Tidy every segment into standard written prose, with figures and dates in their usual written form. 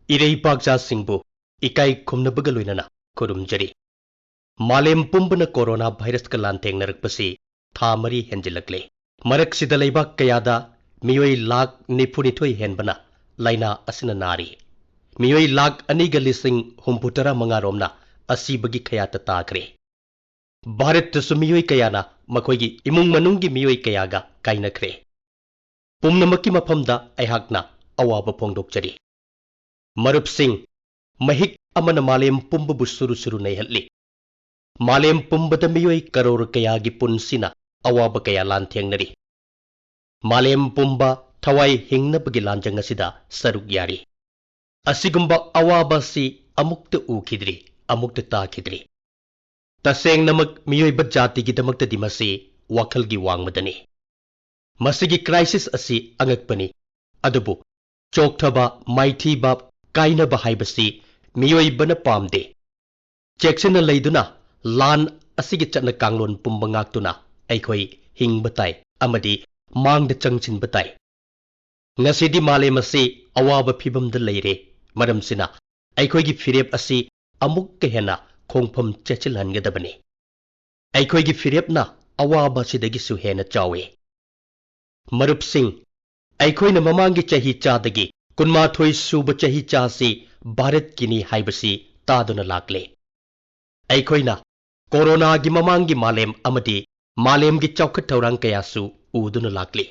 इरैपाक्जासिंगबु इकाई खुमनबगा लोइनना खुरुमजरी मालेम पुंबना corona virus का लांथेंगनरकपसी था मरी हेंजिलकले मरकसिदा लैबाक कयादा मियोई लाख निफुनिथोई हेनबना लाइना असिना नारी मियोई लाख अनिगा लिसिंग हुंपुतरा मंगारोमना असीबगी खयाता ताखरे भारतदसु मियोई कयाना मखोइगी इमुंग मनुंगी मियोई कयागा काइनखरे पुमनमकी मफमदा अयहाकना अवाबा फोंदोकचरी मरुप सिंह महिक अमन मालेम पुंबबु सुरु सुरु नैहल्ली मालेम पुंबदा मियोई करोड़ कयागी पुनसिना अवाबा कया लांथेंगनरी मालेम पुंबा थवाई हिंगनबगी लांजंग असिदा सरुक यारी असिगुंबा अवाबासी अमुक्त उखिद्री अमुक्त ताखिद्री तसेंगनमक मियोइबा जातिगिदमक्तदि मसी वाखलगी वांगमदनी मसिगी क्राइसिस असि अंगकपनी अदुबु चोकथबा माइथीबा काइनबा हाइबसी मियोइबना पामदे चेक्सना लैदुना लान असिगी चटना कांगलोन पुंबा ngaktuna अइखोइ हिंगबा ताइ अमदि मांगदा चंगचिनबा ताइ ngasidi malem asi awaba phibamda leire maramsina अइखोइगी फिरेप असि अमुक कहना खोंगफम चेचिलहनगदबनी अइखोइगी फिरेपना अवाबा सिदगी सुहेना चावे मरुप सिंह अइखोइना ममांगी चही चादगी कुनमाथोई सुब चही चासी भारत किनी हाइबसी तादुना लाकले अइखोइना कोरोना गी ममांगी मालेम अमदी मालेम गी चौखट थौरांग कयासु उदुना लाकले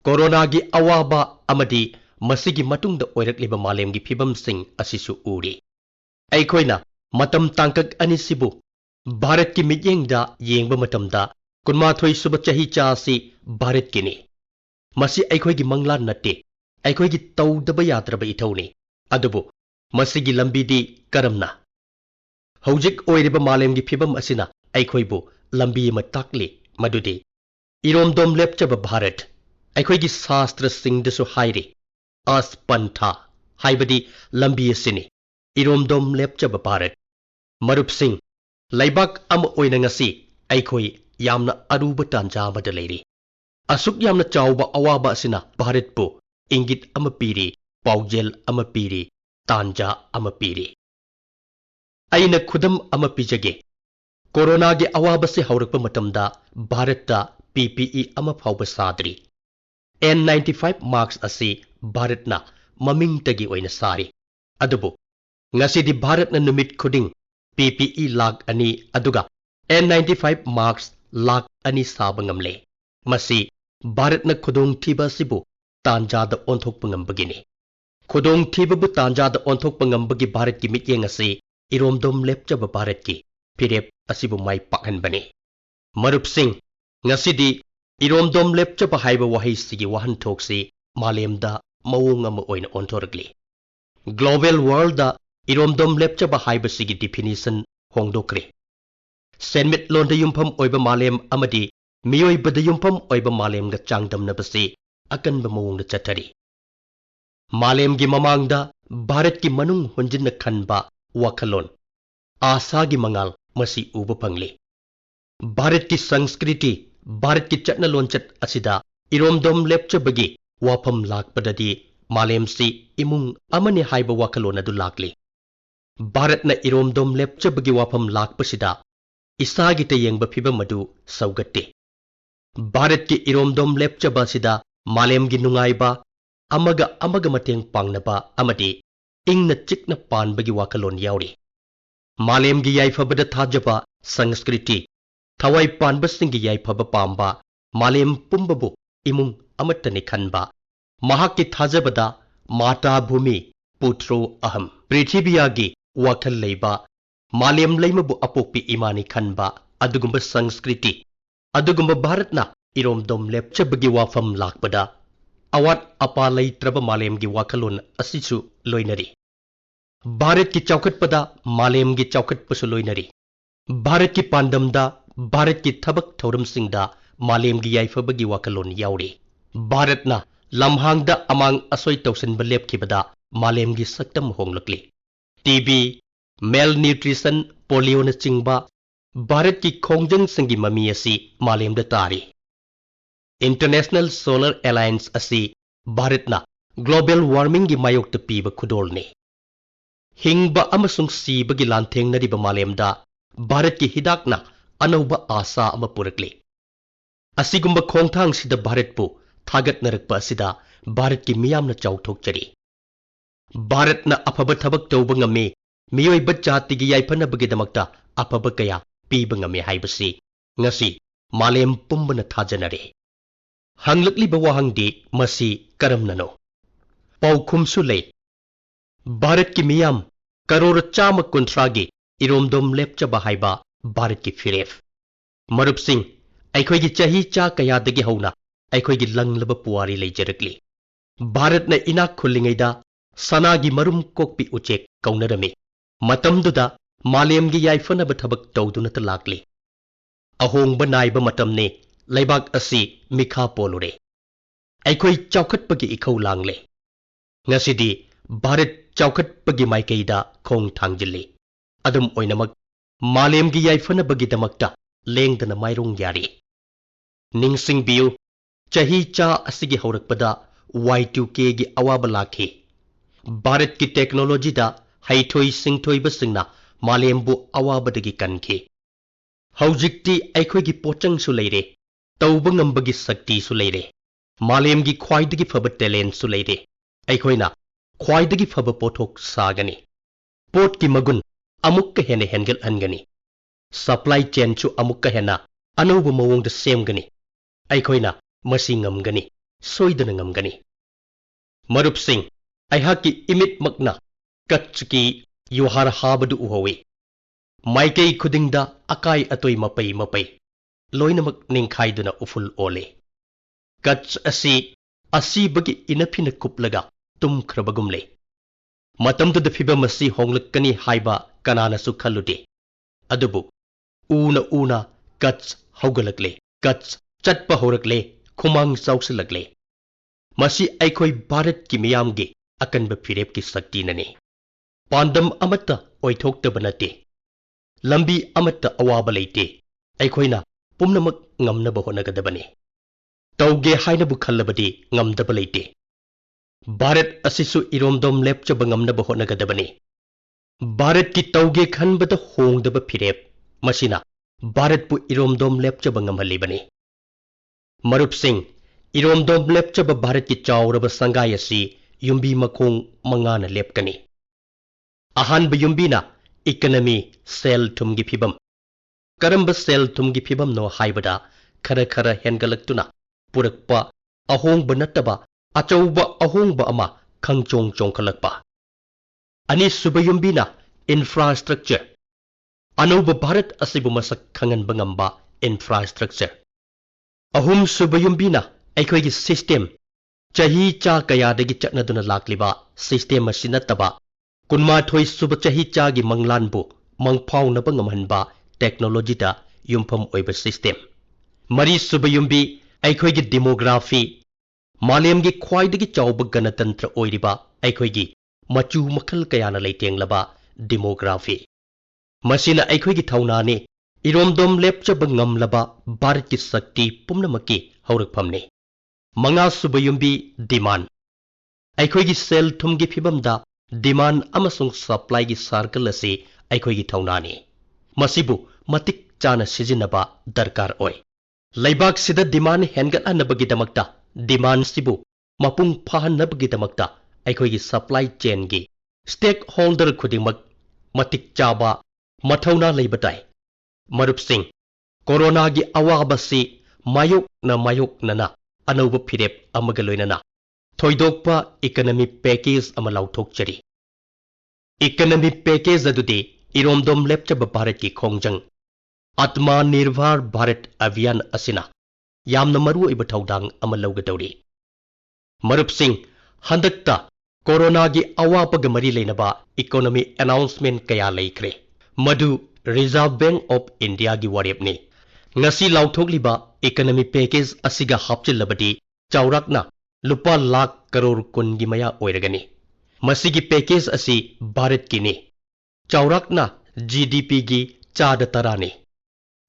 कोरोना गी अवाबा अमदी मसिगी मतुंगदा ओइरकलिबा मालेम गी फिबम सिंह असिसु उरी अइखोइना मतम तांकक अनिसिबु भारत की मियेंगदा येंगबा मतमदा कुनमाथोई सुब चही चासी भारत किनी मसी अइखोइगी मंगला नट्टे अइखोइगी तौदबा याद्रबा इथौनी अदुबु मसिगी लंबीदी करमना हौजिक ओइरिबा मालेमगी फिबम असिना अइखोइबु लंबी अमा ताकली मदुदी इरोमदोम लेपचबा भारत अइखोइगी शास्त्र सिंगदसु हाइरी अस्पंथा हाइबदी लंबी असिनी इरोमदोम लेपचबा भारत मरुप सिंह लैबाक अम ओइना ngasi अइखोइ यामना अरुबा तांजा अमदा लेरी असुक यामना चाउबा अवाबा असिना भारतपु इंगित अमा पीरी पाउजेल अमा पीरी तांजा अमा पीरी अइना खुदम अमा पिजगे कोरोना गे अवाबा से हौरकपा मतमदा भारतता PPE अमा फाउबा सादरी N95 मार्क्स असि भारतना ममिंगतगी ओइना सारी अदुबु ngasi भारतना नुमित खुदिंग PPE लाख अनि अदुगा N95 मार्क्स लाख अनि साबा ngamle मसी भारतना खुदोंग थीबा सिबु तांजादा ओंथोकपा ngambagini खुदोंग थीबबु तांजादा ओंथोकपा ngambagi भारत की मित्येंग असि इरोमदोम लेपचबा भारत की फिरेप असिबु माइ पाखनबनी मरुप सिंह ngasi इरोमदोम लेपचबा हाइबा वहाई सिगी वहनथोकसी मालेमदा मवोंग अमा ओइना ओंथोरकली ग्लोबल वर्ल्ड दा इरोमदोम लेपचबा हाइबा सिगी डिफिनिशन होंदोक्रे सेनमिट लोंदा युमफम ओइबा मालेम अमदी मियोइबदा युमफम ओइबा मालेमगा चांगदमनबसी अकनबा मवोंगदा चथरी मालेमगी ममांगदा भारत की मनुंग हुंजिन खनबा वखलोन आशा की मंगाल मसी उबा फंगली भारत की संस्कृति भारत की चटना लोंचत असिदा इरोमदोम लेपचबगी वाफम लाकपददी मालेमसी इमुंग अमने हाइबा वखलोन अदु लाकली भारतना इरोमदोम लेपचबगी वाफम लाकपसिदा इसागी तयेंगबा फिबम अदु सौगत्ते भारत की इरोमदोम लेपचबा सिदा मालेमगी नुंगाइबा अमगा मतेंग पांगनबा अमदी इंगना चिकना पानबगी वाखलोन याउरी मालेमगी याइफबदा थाजबा संस्कृति थवाई पानबसिंगी याइफबा पांबा मालेम पुंबबु इमुंग अमतनी खनबा महाकी थाजबदा माता भूमि पुत्रो अहम पृथिवियागी वाखल लेबा मालेम लैमबु अपोक्पी इमानी खनबा अदुगुंबा संस्कृति अदुगुंबा भारतना इरोमदोम लेपचबगी वाफम लाकपदा अवात अपा लैत्रबा मालेमगी वाखलोन असिसु लोइनरी भारत की चौखटपदा मालेमगी चौखटपसु लोइनरी भारत की पांडमदा भारत की थबक थौरमसिंगदा मालेमगी याइफबगी वाखलोन याउरी भारतना लम्हांगदा अमांग असोय तौसनबा लेपखिबदा मालेमगी सक्तम होंगलकली टीबी मेल न्यूट्रिशन पोलियो न चिंगबा भारत की खोंजंग संगी ममी असी मालेमदा तारी इंटरनेशनल सोलर अलायंस असी भारतना ग्लोबल वार्मिंग की मायोक्ता पीब खुदोलने हिंगबा अमसुंग सीबगी लांथेंगनरिबा मालेमदा भारत की हिदाकना अनौबा आशा अमा पुरकले असिगुंबा खोंगथांगसिदा भारतपु थागतनरकपा असिदा भारत की मियामना चाउथोकचरी भारतना अफबा थबक तौबा ngame मियोइबा जातिगी याइफनबगीदमक्ता अफबा कया पीबा ngame हाइबसी ngasi मालेम पुंबना थाजनरे हंगलकलिबा वाहंगदी मसी करमननो पाउखुमसु ले भारत की मियाम करोड़ चाम कुंथ्रागी इरोमदोम लेपचबा हाइबा भारत की फिरेफ मरुप सिंह अखोगी चाही चा कयादगी हौना अखोगी लंगलबा पुवारी लेजरकली भारत न इनाक खुलिंगैदा सनागी मरुम कोकपी उचेक कौनरमे मतमदुदा मालेमगी याइफनबा थबक तौदुनत लाकली अहोंगबा नाइबा मतमने लेबाक असि मिखा पोलुरे अखोई चौखटपगी इखौ लांगले ngасidi भारत चौखटपगी माइकैदा खोंग थांजिल्ली अदुम ओइनमक मालेमगी याइफनबगीदमक्ता लेंगदना माइरोंग यारी निंगसिंग बियु चाही चा असिगी हौरकपदा Y2K की अवाबा लाखी भारत की टेक्नोलॉजी दा हैथोई सिंगथोइबसिंगना मालेमबु अवाबदगी कनखी हौजिक्ति अखोइगी पोचंगसु लेरे तौबा ngambagi शक्ति सु लेरे मालेमगी ख्वाइदगी फब टैलेंट सु लेरे अखोइना ख्वाइदगी फब पोथोक सागनी पोट की मगुन अमुक्का हेने हेंगल हनगनी सप्लाई चेन सु अमुक्का हेना अनौब मवोंग द सेमगनी अखोइना मसी ngамगनी सोइदना ngамगनी मरुप सिंह अहाकी इमिट मकना कच्च की युहार हाबदु उहोवे माइकई खुदिंगदा अकाई अतोई मपई मपई लोइनमक निंखाइदुना उफुल ओले कच्च असीबगी इनफिन कुपलगा तुम्ख्रबगुमले मतमदुद फिबम असी होंगलकनी हाइबा कनानसु खलुदे अदुबु ऊना कच्च हौगलकले कच्च चटपा होरकले खुमांग चौसलकले मसी अखोई भारत की मियामगे अकनब फिरेप की शक्ति नने पांडम अमत्ता ओइथोक्तब नते लंबी अमत्ता अवाबा लेते अखोइना पुमनमक ngamnaba honagdabane तौगे हाइनबु खल्लबदी ngamdaba लेते भारत असिसु इरोमदोम लेपचबा ngamnaba honagdabane भारत की तौगे खनबदा होंगदबा फिरेप मसिना भारतपु इरोमदोम लेपचबा ngamhalibane मरुप सिंह इरोमदोम लेपचबा भारत की चाउरबा संगाय असि युम्बी मखोंग मंगाना लेपकनी अहानबा युम्बीना economy cell थुमगी फिबम Karamba cell थुमगी फिबम no हाइबदा खरा खरा हेनगलक्तुना पुरकपा अहोंगबा नत्तबा अचौबा अहोंगबा अमा खंगचोंग चोंखलकपा अनि सुबा युम्बीना इंफ्रास्ट्रक्चर अनौबा भारत असिबु मसक खंगनबा ngamba इंफ्रास्ट्रक्चर अहुम सुबा युम्बीना अखोइगी सिस्टम चाही चा कयादगी चटनदुना लाक्लिबा सिस्टम असि नत्तबा कुनमाथोई सुबा चाही चागी मंगलानबु मंगफाउनबा ngamhanba टेक्नोलॉजी दा युमफम ओइबा सिस्टम मरी सुबा युम्बी अखोइगी डेमोग्राफी मालेमगी ख्वाइदगी चाउबा गणतंत्र ओइरिबा अखोइगी मचु मखल कयाना लेतेंगलबा डेमोग्राफी मसिना अखोइगी थौनाने इरोमदोम लेपचबा ngamlaba भारत की शक्ति पुमनमकी हौरकफमने मंगा सुबा युम्बी डिमांड अखोइगी सेल थुमगी फिबमदा डिमांड अमसुंग सप्लाई की सर्कल असे अखोइगी थौनाने मसिबु मतिक चाना सिजिनबा दरकार ओय लैबाक सिदा डिमांड हेनगलहनबगीदमक्ता डिमांड सिबु मपुंग फाहनबगीदमक्ता अखोइगी सप्लाई चेन की स्टेक होल्डर खुदिमक मतिक चाबा मथौना लेबताई मरुप सिंह कोरोना की अवाबसी मायोकना अनौब फिरेप अमगा लोइनना थोइदोकपा इकोनॉमी पैकेज अमा लाउथोकचरी इकोनॉमी पैकेज अदुदि इरोमदोम लेपचबा भारत की खोंजंग आत्मनिर्भर भारत अभियान असिना यामना मरुओइबा थौदांग अमा लौगदौरी मरुप सिंह हंदक्ता कोरोना की अवाबगा मरी लेनबा इकोनॉमी अनाउंसमेंट कया लेख्रे मधु रिजर्व बैंक ऑफ इंडिया की वारेपने ngasi लाउथोकलिबा इकोनॉमी पैकेज असिगा हापचिल्लबदी चाउराकना लुपा लाख करोड़ कुनगी मया ओइरगनी मसिगी पैकेज असि भारत की ने चाउराकना GDP की चाद तराने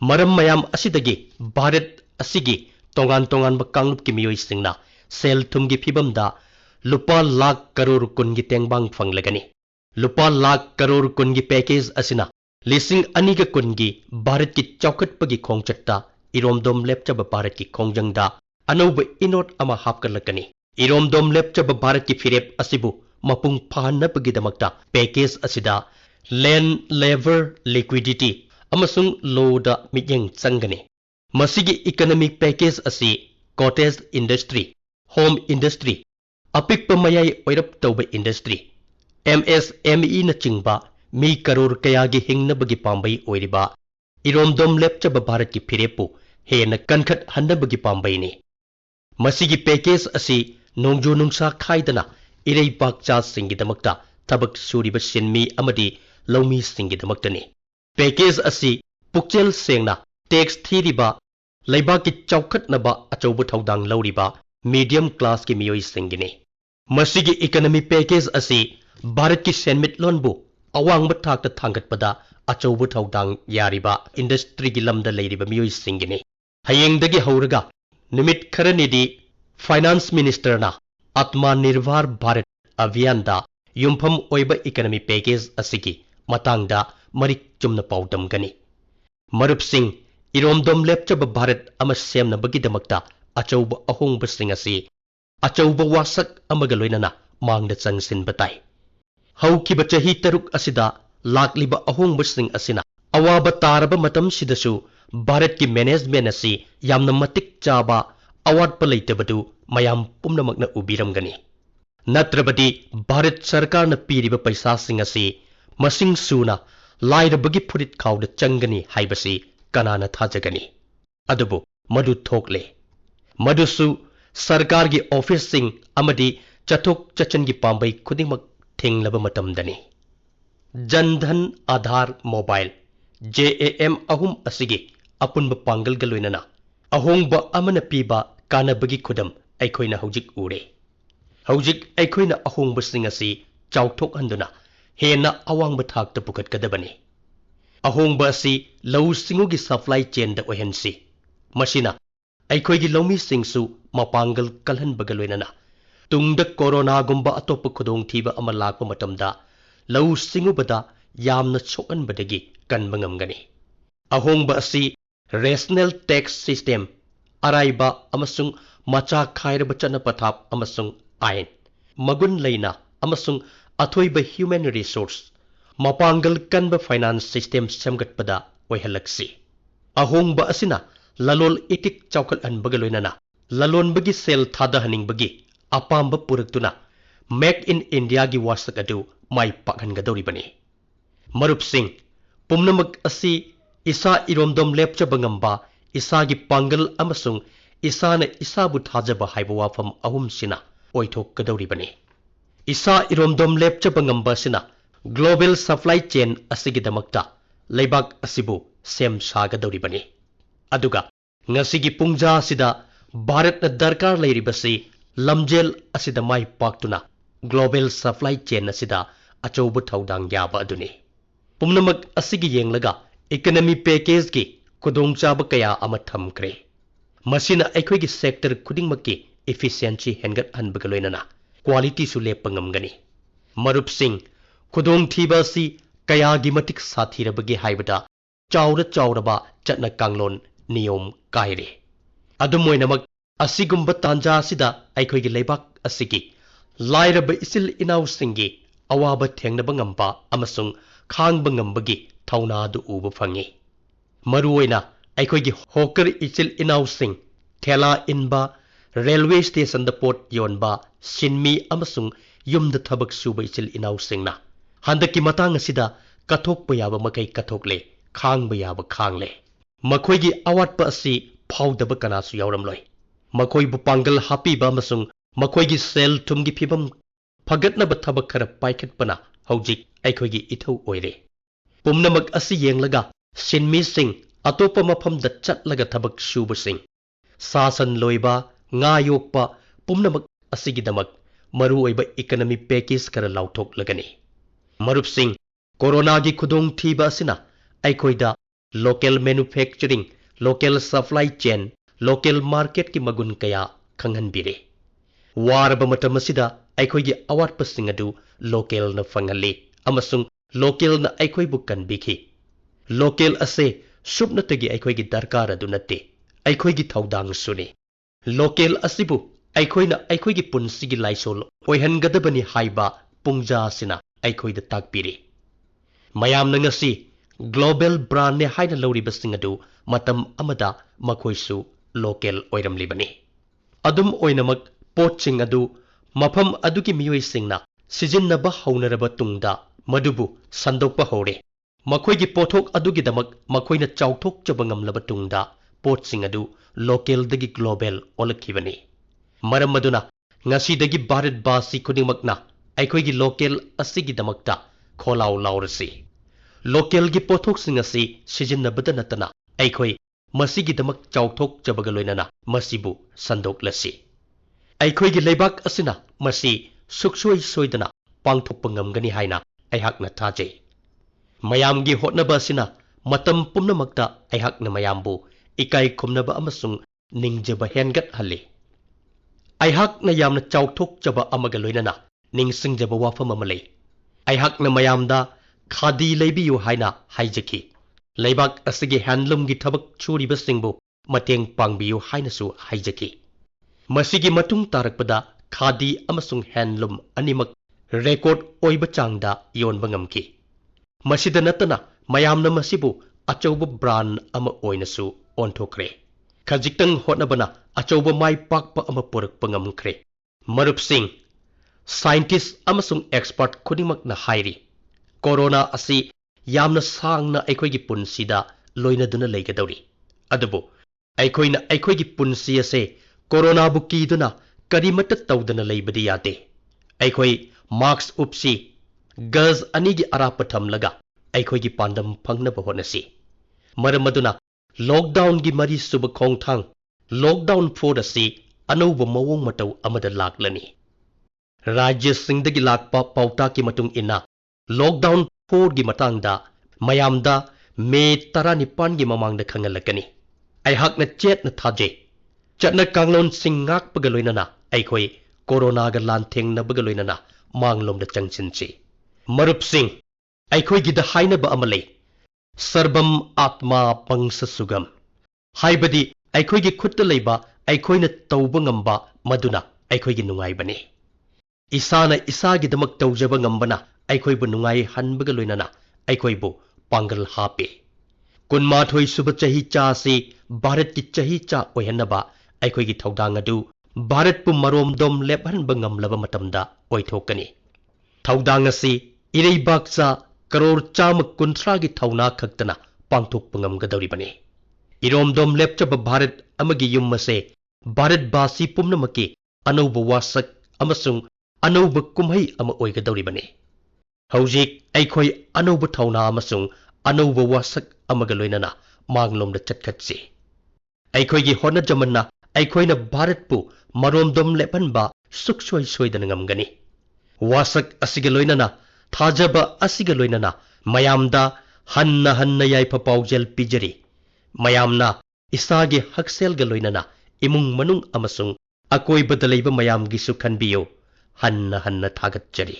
मरम मयाम असिदगी भारत असिगी तोंगान तोंगान कांगलुप की मियोइसिंगना cell थुमगी फिबमदा lupa lakh crore kun gi tengbang fanglagani lupa lakh crore kun gi package asina lising aniga kun gi bharat ki chaukat pagi khongchatta iromdom lepchaba bharat ki khongjangda anauba inot ama hapkalakani iromdom lepchaba bharat ki firep asibu mapung phanapagi damakta package asida land lever liquidity amasung loda mityeng changani masigi economic package asi cottage industry home industry apikpa mayai oirap tauba industry MSME na chingba mi karor kayagi hingnabagi pambai oiriba iromdom lepchaba bharat ki firepu hena kankhat hannabagi pambai ni masigi package asi nongju nungsa khaidana irei bakcha singi damakta tabak suriba sinmi amadi lawmi singi damaktani package asi pukchel sengna tax thiriba laibaki chaukhatnaba achaubu thaudang lauriba medium class ki miyoi singini masigi economy package asi bharat ki senmit lonbu awangba thakta thangatpada achaubu thaudang yariba industry gi lamda leiriba miyoi singini hayengdagi hauraga nimit kharanidi finance minister na atma nirbhar bharat abhiyan da yumpham oiba economy package asigi matangda marik chumna paudam gani marup sing iromdom lepchaba bharat ama semna bagi damakta achauba ahongba sing asi achauba wasak amaga loinana mangda changsin batai haukiba chahi taruk asida lakliba ahongba sing asina awaba taraba matam sidasu bharat ki management asi yamna matik chaba award pa leitabadu mayam pumnamakna ubiramgani natrabadi bharat sarkar na piriba paisa sing asi masing suna lairabagi phurit khawda changani haibasi kanana thajagani adubu madu thokle madusu sarkar gi office sing amadi chathok chachan gi pambai khudingmak thenglaba matamdani jandhan aadhar mobile JAM ahum asigi apunba pangal galoinana ahongba amana piba kanabagi khudam aikhoina hojik ure hojik aikhoina ahongba sing asi chauthok handuna hena awangba thakta pukhat kadabani ahongba asi lau singugi supply chain da ohensi masina aikhoigi lomi singsu mapangal kalhan bagaloinana tungda corona gumba atop khudong thiba ama lakpa matamda lau singubada yamna chokan badagi kanbangamgani ahongba asi rational tax system araiba amasung macha khairaba chana pathap amasung ain magun leina amasung athoiba human resource mapangal kanba finance system samgatpada oihalaksi ahongba asina lalol itik chawkal anbagaloinana lalon bagi sel thada haning bagi apamba puraktuna make in India gi wasak adu mai pakhan gadori bani marup sing pumnamak asi isa iromdom lepcha bangamba isa gi pangal amasung isana isabu thajaba haiba wafam ahum sina oithok gadori bani isa iromdom lepcha bangamba sina global supply chain asigi damakta leibak asibu sem sagadori bani aduga ngasigi pungja sida bharat na darkar leiribasi lamjel asida mai paktuna global supply chain asida achaubu thaudang yaba aduni pumnamak asigi yenglaga economy package ki kudong chaba kaya ama thamkre masina aikhoigi sector khudingmakki efficiency hengat hanbagaloinana quality su lepangamgani marup sing kudong thiba si kaya gi matik sathirabagi haibada chauraba chatna kanglon niyom kaire adumoinamak asigumba tanja sida aikhoigi leibak asigi lairaba isil inaw singi awaba thengnaba ngamba amasung khangba ngambagi thauna du uba phangi maruoina aikhoigi hawker isil inaw sing thela inba railway station da port yonba sinmi amasung yumda thabak suba isil inaw singna handaki matang asida kathokpa yaba makai kathokle khangba yaba khangle makhoigi awatpa asi phaudaba kanasu yauramloi makhoibu pangal hapiba amasung makhoigi sel thumgi phibam phagatnaba thabak khara paikhatpana hojik aikhoigi ithau oire pumnamak asi yenglaga sinmi sing atopa mafamda chatlaga thabak suba sing sasan loiba nga yokpa pumnamak asigi damak maru oiba economy package kara lauthok lagani marup sing corona gi khudong thiba asina aikhoida local manufacturing local supply chain local market ki magun kaya khanghan bire warba matam asida ꯑꯩꯈꯣꯏꯒꯤ ꯑꯋꯥꯠꯄꯁꯤꯡ ꯑꯗꯨ ꯂꯣꯀꯦꯜꯅ ꯐꯪꯍꯜꯂꯤ ꯑꯃꯁꯨꯡ ꯂꯣꯀꯦꯜꯅ ꯑꯩꯈꯣꯏꯕꯨ ꯀꯟꯕꯤꯈꯤ local ꯑꯁꯦ ꯁꯨꯞꯅꯇꯒꯤ ꯑꯩꯈꯣꯏꯒꯤ ꯗꯔꯀꯥꯔ ꯑꯗꯨ ꯅꯠꯇꯦ ꯑꯩꯈꯣꯏꯒꯤ ꯊꯧꯗꯥꯡꯁꯨꯅꯤ ꯂꯣꯀꯦꯜ ꯑꯁꯤꯕꯨ ꯑꯩꯈꯣꯏꯅ ꯑꯩꯈꯣꯏꯒꯤ ꯄꯨꯟꯁꯤꯒꯤ ꯂꯥꯏꯁꯣꯜ ꯑꯣꯏꯍꯟꯒꯗꯕꯅꯤ ꯍꯥꯏꯕ ꯄꯨꯡꯖꯥ ꯑꯁꯤꯅ ꯑꯩꯈꯣꯏꯗ ꯇꯥꯛꯄꯤꯔꯤ ꯃꯌꯥꯝꯅ ꯉꯁꯤ ꯒ꯭ꯂꯣꯕꯦꯜ ꯕ꯭ꯔꯥꯟꯅꯦ ꯍꯥꯏꯅ ꯂꯧꯔꯤꯕꯁꯤꯡ ꯑꯗꯨ ꯃꯇꯝ ꯑꯃꯗ ꯃꯈꯣꯏꯁꯨ ꯂꯣꯀꯦꯜ ꯑꯣꯏꯔꯝꯂꯤꯕꯅꯤ ꯑꯗꯨꯝ ꯑꯣꯏꯅꯃꯛ ꯄꯣꯠꯁꯤꯡ ꯑꯗꯨ ꯃꯐꯝ ꯑꯗꯨꯒꯤ ꯃꯤꯑꯣꯏꯁꯤꯡꯅ ꯁꯤꯖꯤꯟꯅꯕ ꯍꯧꯅꯔꯕ ꯇꯨꯡꯗ ꯃꯗꯨꯕꯨ ꯁꯟꯗꯣꯛꯄ ꯍꯧꯔꯦ ꯃꯈꯣꯏꯒꯤ ꯄꯣꯠꯊꯣꯛ ꯑꯗꯨꯒꯤꯗꯃꯛ ꯃꯈꯣꯏꯅ ꯆꯥꯎꯊꯣꯛꯆꯕ ꯉꯝꯂꯕ ꯇꯨꯡꯗ ꯄꯣꯠꯁꯤꯡ ꯑꯗꯨ ꯂꯣꯀꯦꯜꯗꯒꯤ ꯒ꯭ꯂꯣꯕꯦꯜ ꯑꯣꯜꯂꯛꯈꯤꯕꯅꯤ ꯃꯔꯝ ꯑꯗꯨꯅ ꯉꯁꯤꯗꯒꯤ ꯚꯥꯔꯠꯕꯥꯁꯤ ꯈꯨꯗꯤꯡꯃꯛꯅ ꯑꯩꯈꯣꯏꯒꯤ ꯂꯣꯀꯦꯜ ꯑꯁꯤꯒꯤꯗꯃꯛꯇ ꯈꯣꯜꯂꯥꯎ ꯂꯥꯎꯔꯁꯤ ꯂꯣꯀꯦꯜꯒꯤ ꯄꯣꯠꯊꯣꯛꯁꯤꯡ ꯑꯁꯤ ꯁꯤꯖꯤꯟꯅꯕꯗ ꯅꯠꯇꯅ ꯑꯩꯈꯣꯏ ꯃꯁꯤꯒꯤꯗꯃꯛ ꯆꯥꯎꯊꯣꯛꯆꯕꯒ ꯂꯣꯏꯅꯅ ꯃꯁꯤꯕꯨ ꯁꯟꯗꯣꯛꯂꯁꯤ ꯑꯩꯈꯣꯏꯒꯤ ꯂꯩꯕꯥꯛ ꯑꯁꯤꯅ ꯃꯁꯤ ꯁꯨꯛꯁꯣꯏ ꯁꯣꯏꯗꯅ ꯄꯥꯡꯊꯣꯛꯄ ꯉꯝꯒꯅꯤ ꯍꯥꯏꯅ ꯑꯩꯍꯥꯛꯅ ꯊꯥꯖꯩ ꯃꯌꯥꯝꯒꯤ ꯍꯣꯠꯅꯕ ꯑꯁꯤꯅ ꯃꯇꯝ ꯄꯨꯝꯅꯃꯛꯇ ꯑꯩꯍꯥꯛꯅ ꯃꯌꯥꯝꯕꯨ ꯏꯀꯥꯏ ꯈꯨꯝꯅꯕ ꯑꯃꯁꯨꯡ ꯅꯤꯡꯖꯕ ꯍꯦꯟꯒꯠꯍꯜꯂꯤ ꯑꯩꯍꯥꯛꯅ ꯌꯥꯝꯅ ꯆꯥꯎꯊꯣꯛꯆꯕ ꯑꯃꯒ ꯂꯣꯏꯅꯅ ꯅꯤꯡꯁꯤꯡꯖꯕ ꯋꯥꯐꯝ ꯑꯃ ꯂꯩ ꯑꯩꯍꯥꯛꯅ ꯃꯌꯥꯝꯗ ꯈꯥꯗꯤ ꯂꯩꯕꯤꯌꯨ ꯍꯥꯏꯅ ꯍꯥꯏꯖꯈꯤ ꯂꯩꯕꯥꯛ ꯑꯁꯤꯒꯤ ꯍꯦꯟꯂꯨꯝꯒꯤ ꯊꯕꯛ ꯁꯨꯔꯤꯕꯁꯤꯡꯕꯨ ꯃꯇꯦꯡ ꯄꯥꯡꯕꯤꯌꯨ ꯍꯥꯏꯅꯁꯨ ꯍꯥꯏꯖꯈꯤ ꯃꯁꯤꯒꯤ ꯃꯇꯨꯡ ꯇꯥꯔꯛꯄꯗ ꯈꯥꯗꯤ ꯑꯃꯁꯨꯡ ꯍꯦꯟꯂꯨꯝ ꯑꯅꯤꯃꯛ ꯔꯦꯀꯣꯔꯗ ꯑꯣꯏꯕ ꯆꯥꯡꯗ ꯌꯣꯟꯕ ꯉꯝꯈꯤ ꯃꯁꯤꯗ ꯅꯠꯇꯅ ꯃꯌꯥꯝꯅ ꯃꯁꯤꯕꯨ ꯑꯆꯧꯕ ꯕ꯭ꯔꯥꯟ ꯑꯃ ꯑꯣꯏꯅꯁꯨ ꯑꯣꯟꯊꯣꯛꯈ꯭ರೆ ꯈꯖꯤꯛꯇꯪ ꯍꯣꯠꯅꯕꯅ ꯑꯆꯧꯕ ꯃꯥꯏ ꯄꯥꯛꯄ ꯑꯃ ꯄꯨꯔꯛꯄ ꯉꯝꯈ꯭ꯔꯦ ꯃꯔꯨꯞꯁꯤꯡ ꯁꯥꯏꯟꯇꯤꯁ ꯑꯃꯁꯨꯡ ꯑꯦꯛꯁꯄꯔꯠ ꯈꯨꯗꯤꯡꯃꯛꯅ ꯍꯥꯏꯔꯤ ꯀꯣꯔꯣꯅꯥ ꯑꯁꯤ ꯌꯥꯝꯅ ꯁꯥꯡꯅ ꯑꯩꯈꯣꯏꯒꯤ ꯄꯨꯟꯁꯤꯗ ꯂꯣꯏꯅꯗꯨꯅ ꯂꯩꯒꯗꯧꯔꯤ ꯑꯗꯨꯕꯨ ꯑꯩꯈꯣꯏꯅ ꯑꯩꯈꯣꯏꯒꯤ ꯄꯨꯟꯁꯤ ꯑꯁꯦ ꯀꯣꯔꯣꯅꯥꯕꯨ ꯀꯤꯗꯨꯅ ꯀꯔꯤꯃꯠꯇ ꯇꯧꯗꯅ ꯂꯩꯕꯗꯤ ꯌꯥꯗꯦ ꯑꯩꯈꯣꯏ ꯃꯥꯛꯁ ꯎꯞꯁꯤ ꯒꯖ ꯑꯅꯤꯒꯤ ꯑꯔꯥꯞꯄ ꯊꯝꯂꯒ ꯑꯩꯈꯣꯏꯒꯤ ꯄꯥꯟꯗꯝ ꯐꯪꯅꯕ ꯍꯣꯠꯅꯁꯤ ꯃꯔꯝ ꯑꯗꯨꯅ ꯂꯣꯛꯗꯥꯎꯟꯒꯤ ꯃꯔꯤꯁꯨꯕ ꯈꯣꯡꯊꯥꯡ ꯂꯣꯛꯗꯥꯎꯟ 4 ꯑꯁꯤ ꯑꯅꯧꯕ ꯃꯑꯣꯡ ꯃꯇꯧ ꯑꯃꯗ ꯂꯥꯛꯂꯅꯤ ꯔꯥꯖ꯭ꯌꯁꯤꯡꯗꯒꯤ ꯂꯥꯛꯄ ꯄꯥꯎꯇꯥꯛꯀꯤ ꯃꯇꯨꯡ ꯏꯟꯅ ꯂꯣꯛꯗꯥꯎꯟ 4ꯒꯤ ꯃꯇꯥꯡꯗ ꯃꯌꯥꯝꯗ ꯃꯦ 19ꯒꯤ ꯃꯃꯥꯡꯗ ꯈꯪꯍꯜꯂꯛꯀꯅꯤ ꯑꯩꯍꯥꯛꯅ ꯆꯦꯠꯅ ꯊꯥꯖꯩ ꯆꯠꯅ ꯀꯥꯡꯂꯣꯟꯁꯤꯡ ꯉꯥꯛꯄꯒ ꯂꯣꯏꯅꯅ ꯑꯩꯈꯣꯏ ꯀꯣꯔꯣꯅꯥꯒ ꯂꯥꯟꯊꯦꯡꯅꯕꯒ ꯂꯣꯏꯅꯅ ꯃꯥꯡꯂꯣꯝꯗ ꯆꯪꯁꯤꯟꯁꯤ ꯃꯔꯨꯞꯁꯤꯡ ꯑꯩꯈꯣꯏꯒꯤꯗ ꯍꯥꯏꯅꯕ ꯑꯃ ꯂꯩ ꯁꯔꯕꯝ ꯑꯥꯠꯃꯥ ꯄꯪꯁ ꯁꯨꯒꯝ ꯍꯥꯏꯕꯗꯤ ꯑꯩꯈꯣꯏꯒꯤ ꯈꯨꯠꯇ ꯂꯩꯕ ꯑꯩꯈꯣꯏꯅ ꯇꯧꯕ ꯉꯝꯕ ꯃꯗꯨꯅ ꯑꯩꯈꯣꯏꯒꯤ ꯅꯨꯡꯉꯥꯏꯕꯅꯤ ꯏꯁꯥꯅ ꯏꯁꯥꯒꯤꯗꯃꯛ ꯇꯧꯖꯕ ꯉꯝꯕꯅ ꯑꯩꯈꯣꯏꯕꯨ ꯅꯨꯡꯉꯥꯏꯍꯟꯕꯒ ꯂꯣꯏꯅꯅ ꯑꯩꯈꯣꯏꯕꯨ ꯄꯥꯡꯒꯜ ꯍꯥꯞꯄꯤ 12 ꯁꯨꯕ ꯆꯍꯤꯆꯥ ꯑꯁꯤ ꯚꯥꯔꯠꯀꯤ ꯆꯍꯤꯆꯥ ꯑꯣꯏꯍꯟꯅꯕ ꯑꯩꯈꯣꯏꯒꯤ ꯊꯧꯗꯥꯡ ꯑꯗꯨ ꯚꯥꯔꯠꯄꯨ ꯃꯔꯣꯝꯗꯣꯝ ꯂꯦꯞꯍꯟꯕ ꯉꯝꯂꯕ ꯃꯇꯝꯗ ꯑꯣꯏꯊꯣꯛꯀꯅꯤ ꯊꯧꯗꯥꯡ ꯑꯁꯤ ꯏꯔꯩꯕꯥꯛꯆꯥ ꯀꯔꯣꯔ 130ꯒꯤ ꯊꯧꯅꯥ ꯈꯛꯇꯅ ꯄꯥꯡꯊꯣꯛꯄ ꯉꯝꯒꯗꯧꯔꯤꯕꯅꯤ ꯏꯔꯣꯝꯗꯣꯝ ꯂꯦꯞꯆꯕ ꯚꯥꯔꯠ ꯑꯃꯒꯤ ꯌꯨꯝ ꯑꯁꯦ ꯚꯥꯔꯠꯕꯥꯁꯤ ꯄꯨꯝꯅꯃꯛꯀꯤ ꯑꯅꯧꯕ ꯋꯥꯁꯛ ꯑꯃꯁꯨꯡ ꯑꯅꯧꯕ ꯀꯨꯝꯍꯩ ꯑꯃ ꯑꯣꯏꯒꯗꯧꯔꯤꯕꯅꯤ ꯍꯧꯖꯤꯛ ꯑꯩꯈꯣꯏ ꯑꯅꯧꯕ ꯊꯧꯅꯥ ꯑꯃꯁꯨꯡ ꯑꯅꯧꯕ ꯋꯥꯁꯛ ꯑꯃꯒ ꯂꯣꯏꯅꯅ ꯃꯥꯡꯂꯣꯝꯗ ꯆꯠꯈꯠꯁꯤ ꯑꯩꯈꯣꯏꯒꯤ ꯍꯣꯠꯅꯖꯃꯟꯅ ꯑꯩꯈꯣꯏꯅ ꯚꯥꯔꯠꯄꯨ ꯃꯔꯣꯝꯗꯣꯝ ꯂꯦꯞꯍꯟꯕ ꯁꯨꯛꯁꯣꯏ ꯁꯣꯏꯗꯅ ꯉꯝꯒꯅꯤ ꯋꯥꯁꯛ ꯑꯁꯤꯒ ꯂꯣꯏꯅꯅ ꯊꯥꯖꯕ ꯑꯁꯤꯒ ꯂꯣꯏꯅꯅ ꯃꯌꯥꯝꯗ ꯍꯟꯅ ꯍꯟꯅ ꯌꯥꯏꯐ ꯄꯥꯎꯖꯦꯜ ꯄꯤꯖꯔꯤ ꯃꯌꯥꯝꯅ ꯏꯁꯥꯒꯤ ꯍꯛꯁꯦꯜꯒ ꯂꯣꯏꯅꯅ ꯏꯃꯨꯡ ꯃꯅꯨꯡ ꯑꯃꯁꯨꯡ ꯑꯀꯣꯏꯕꯗ ꯂꯩꯕ ꯃꯌꯥꯝꯒꯤꯁꯨ ꯈꯟꯕꯤꯌꯨ ꯍꯟꯅ ꯍꯟꯅ ꯊꯥꯒꯠꯆꯔꯤ